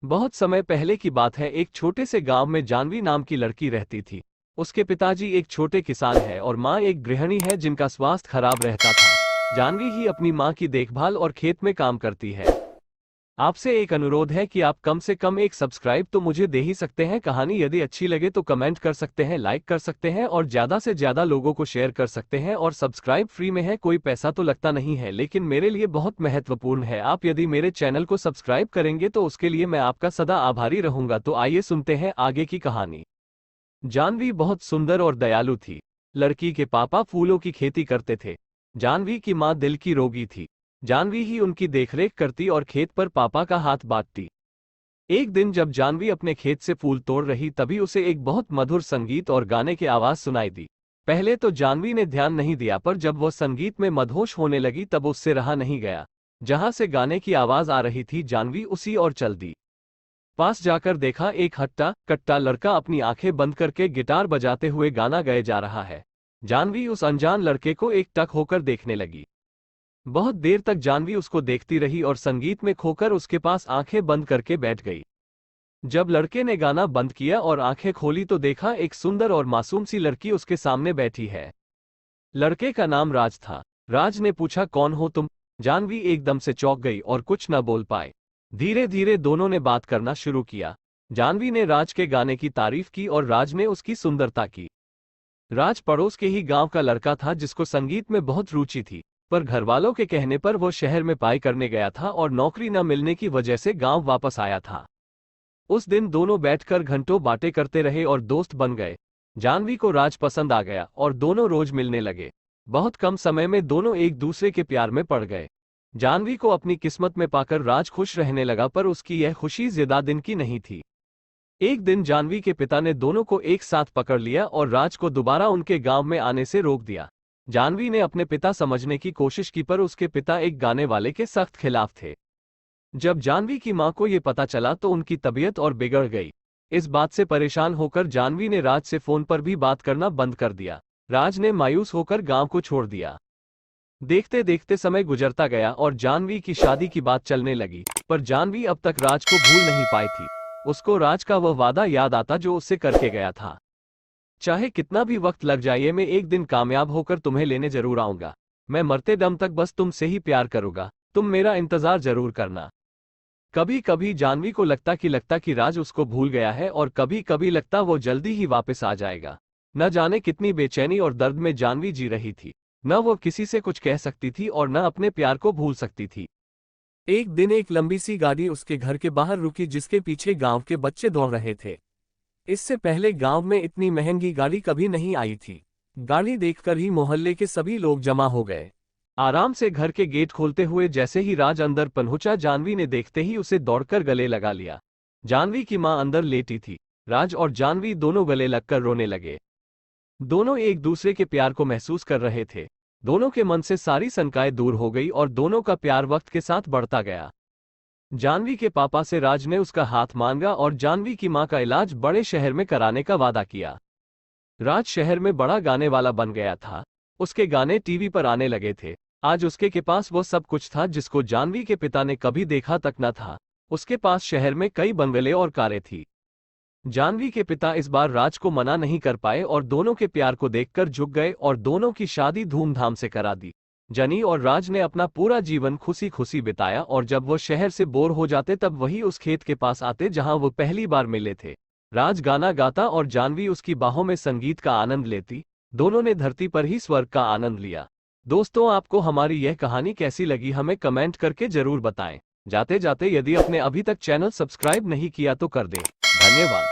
बहुत समय पहले की बात है। एक छोटे से गांव में जानवी नाम की लड़की रहती थी। उसके पिताजी एक छोटे किसान है और माँ एक गृहिणी है जिनका स्वास्थ्य खराब रहता था। जानवी ही अपनी माँ की देखभाल और खेत में काम करती है। आपसे एक अनुरोध है कि आप कम से कम एक सब्सक्राइब तो मुझे दे ही सकते हैं। कहानी यदि अच्छी लगे तो कमेंट कर सकते हैं, लाइक कर सकते हैं और ज़्यादा से ज़्यादा लोगों को शेयर कर सकते हैं। और सब्सक्राइब फ्री में है, कोई पैसा तो लगता नहीं है, लेकिन मेरे लिए बहुत महत्वपूर्ण है। आप यदि मेरे चैनल को सब्सक्राइब करेंगे तो उसके लिए मैं आपका सदा आभारी रहूंगा। तो आइए सुनते हैं आगे की कहानी। जानवी बहुत सुंदर और दयालु थी। लड़की के पापा फूलों की खेती करते थे। जानवी की माँ दिल की रोगी थी। जानवी ही उनकी देखरेख करती और खेत पर पापा का हाथ बांटती। एक दिन जब जानवी अपने खेत से फूल तोड़ रही तभी उसे एक बहुत मधुर संगीत और गाने की आवाज सुनाई दी। पहले तो जानवी ने ध्यान नहीं दिया, पर जब वह संगीत में मदहोश होने लगी तब उससे रहा नहीं गया। जहां से गाने की आवाज आ रही थी जानवी उसी ओर चल दी। पास जाकर देखा, एक हट्टा कट्टा लड़का अपनी आंखें बंद करके गिटार बजाते हुए गाना गाए जा रहा है। जानवी उस अनजान लड़के को एकटक होकर देखने लगी। बहुत देर तक जानवी उसको देखती रही और संगीत में खोकर उसके पास आंखें बंद करके बैठ गई। जब लड़के ने गाना बंद किया और आंखें खोली तो देखा, एक सुंदर और मासूम सी लड़की उसके सामने बैठी है। लड़के का नाम राज था। राज ने पूछा, कौन हो तुम? जानवी एकदम से चौंक गई और कुछ न बोल पाए। धीरे धीरे दोनों ने बात करना शुरू किया। जानवी ने राज के गाने की तारीफ की और राज ने उसकी सुंदरता की। राज पड़ोस के ही गांव का लड़का था जिसको संगीत में बहुत रुचि थी, पर घरवालों के कहने पर वो शहर में पढ़ाई करने गया था और नौकरी न मिलने की वजह से गांव वापस आया था। उस दिन दोनों बैठकर घंटों बातें करते रहे और दोस्त बन गए। जानवी को राज पसंद आ गया और दोनों रोज मिलने लगे। बहुत कम समय में दोनों एक दूसरे के प्यार में पड़ गए। जानवी को अपनी किस्मत में पाकर राज खुश रहने लगा, पर उसकी यह खुशी ज्यादा दिन की नहीं थी। एक दिन जानवी के पिता ने दोनों को एक साथ पकड़ लिया और राज को दोबारा उनके गांव में आने से रोक दिया। जानवी ने अपने पिता समझने की कोशिश की, पर उसके पिता एक गाने वाले के सख्त खिलाफ थे। जब जानवी की मां को यह पता चला तो उनकी तबीयत और बिगड़ गई। इस बात से परेशान होकर जानवी ने राज से फोन पर भी बात करना बंद कर दिया। राज ने मायूस होकर गांव को छोड़ दिया। देखते देखते समय गुजरता गया और जानवी की शादी की बात चलने लगी, पर जानवी अब तक राज को भूल नहीं पाई थी। उसको राज का वह वादा याद आता जो उससे करके गया था। चाहे कितना भी वक्त लग जाए, मैं एक दिन कामयाब होकर तुम्हें लेने जरूर आऊंगा। मैं मरते दम तक बस तुमसे ही प्यार करूंगा, तुम मेरा इंतजार जरूर करना। कभी कभी जानवी को लगता कि राज उसको भूल गया है और कभी कभी लगता वो जल्दी ही वापस आ जाएगा। न जाने कितनी बेचैनी और दर्द में जानवी जी रही थी। न वो किसी से कुछ कह सकती थी और न अपने प्यार को भूल सकती थी। एक दिन एक लंबी सी गाड़ी उसके घर के बाहर रुकी जिसके पीछे गांव के बच्चे दौड़ रहे थे। इससे पहले गांव में इतनी महंगी गाड़ी कभी नहीं आई थी। गाड़ी देखकर ही मोहल्ले के सभी लोग जमा हो गए। आराम से घर के गेट खोलते हुए जैसे ही राज अंदर पहुंचा, जानवी ने देखते ही उसे दौड़कर गले लगा लिया। जानवी की मां अंदर लेटी थी। राज और जानवी दोनों गले लगकर रोने लगे। दोनों एक दूसरे के प्यार को महसूस कर रहे थे। दोनों के मन से सारी शंकाएं दूर हो गई और दोनों का प्यार वक्त के साथ बढ़ता गया। जानवी के पापा से राज ने उसका हाथ मांगा और जानवी की मां का इलाज बड़े शहर में कराने का वादा किया। राज शहर में बड़ा गाने वाला बन गया था। उसके गाने टीवी पर आने लगे थे। आज उसके के पास वो सब कुछ था जिसको जानवी के पिता ने कभी देखा तक न था। उसके पास शहर में कई बंगले और कारें थी। जानवी के पिता इस बार राज को मना नहीं कर पाए और दोनों के प्यार को देखकर झुक गए और दोनों की शादी धूमधाम से करा दी। जनी और राज ने अपना पूरा जीवन खुशी खुशी बिताया और जब वो शहर से बोर हो जाते तब वही उस खेत के पास आते जहां वो पहली बार मिले थे। राज गाना गाता और जानवी उसकी बाहों में संगीत का आनंद लेती। दोनों ने धरती पर ही स्वर्ग का आनंद लिया। दोस्तों, आपको हमारी यह कहानी कैसी लगी हमें कमेंट करके जरूर बताएं। जाते जाते यदि आपने अभी तक चैनल सब्सक्राइब नहीं किया तो कर दें। धन्यवाद।